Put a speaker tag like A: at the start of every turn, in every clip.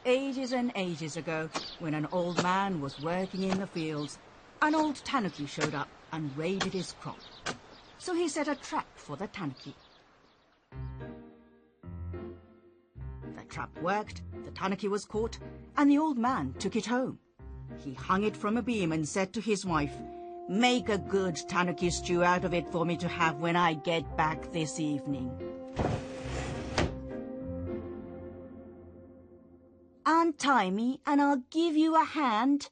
A: Ages and ages ago, when an old man was working in the fields, an old tanuki showed up and raided his crop. So he set a trap for the tanuki. The trap worked, the tanuki was caught, and the old man took it home. He hung it from a beam and said to his wife, "Make a good tanuki stew out of it for me to have when I get back this evening." "Untie me and I'll give you a hand,"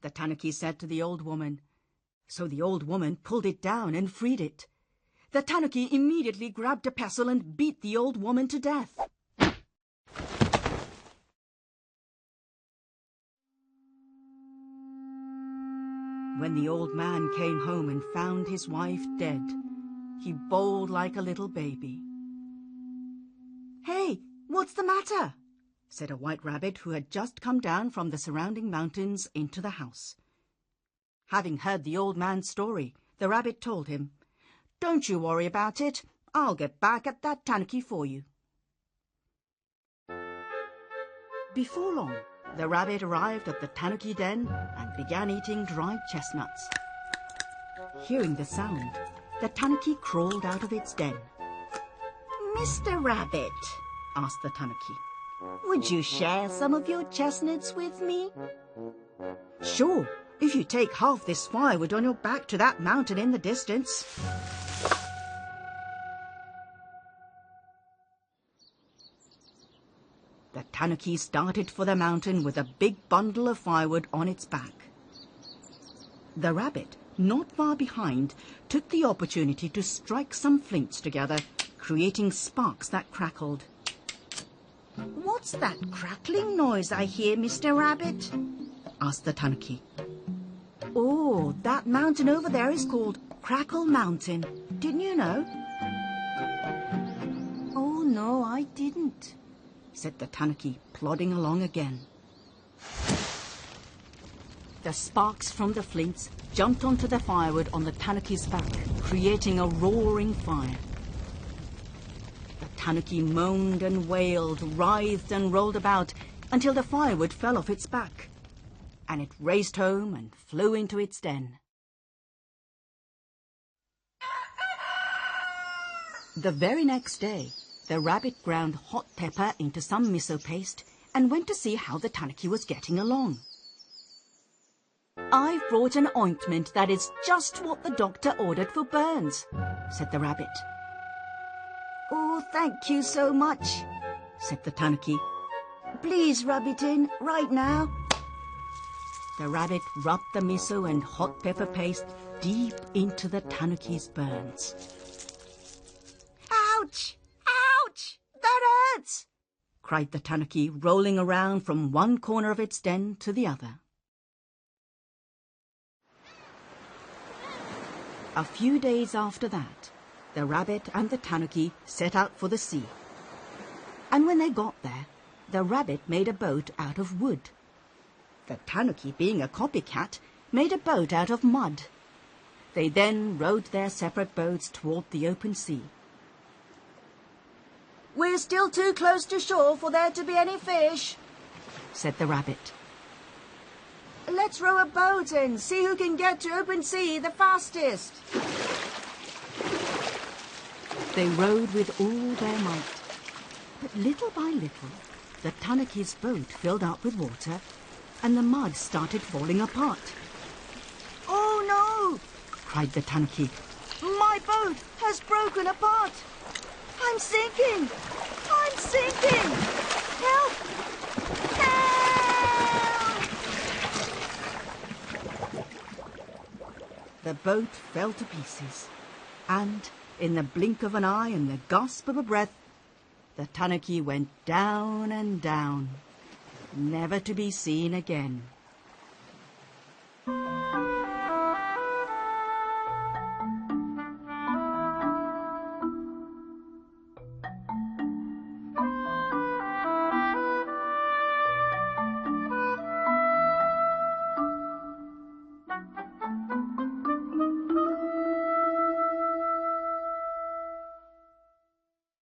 A: the tanuki said to the old woman. So the old woman pulled it down and freed it. The tanuki immediately grabbed a pestle and beat the old woman to death. When the old man came home and found his wife dead, he bawled like a little baby. "Hey, what's the matter?" said a white rabbit who had just come down from the surrounding mountains into the house. Having heard the old man's story, the rabbit told him, "Don't you worry about it. I'll get back at that tanuki for you." Before long, the rabbit arrived at the tanuki den and began eating dried chestnuts. Hearing the sound, the tanuki crawled out of its den. "Mr. Rabbit," asked the tanuki, "would you share some of your chestnuts with me?" "Sure, if you take half this firewood on your back to that mountain in the distance." The tanuki started for the mountain with a big bundle of firewood on its back. The rabbit, not far behind, took the opportunity to strike some flints together, creating sparks that crackled. "What's that crackling noise I hear, Mr. Rabbit?" asked the tanuki. "Oh, that mountain over there is called Crackle Mountain. Didn't you know?" "Oh, no, I didn't," said the tanuki, plodding along again. The sparks from the flints jumped onto the firewood on the tanuki's back, creating a roaring fire. The tanuki moaned and wailed, writhed and rolled about until the firewood fell off its back, and it raced home and flew into its den. The very next day, the rabbit ground hot pepper into some miso paste and went to see how the tanuki was getting along. "I've brought an ointment that is just what the doctor ordered for burns," said the rabbit. "Oh, thank you so much," said the tanuki. "Please rub it in right now." The rabbit rubbed the miso and hot pepper paste deep into the tanuki's burns. "Ouch! Ouch! That hurts!" cried the tanuki, rolling around from one corner of its den to the other. A few days after that, the rabbit and the tanuki set out for the sea. And when they got there, the rabbit made a boat out of wood. The tanuki, being a copycat, made a boat out of mud. They then rowed their separate boats toward the open sea. "We're still too close to shore for there to be any fish," said the rabbit. "Let's row a boat and see who can get to open sea the fastest." They rowed with all their might, but little by little, the tanuki's boat filled up with water and the mud started falling apart. "Oh no!" cried the tanuki. "My boat has broken apart! I'm sinking! I'm sinking! Help! Help!" The boat fell to pieces, and in the blink of an eye and the gasp of a breath, the tanuki went down and down, never to be seen again.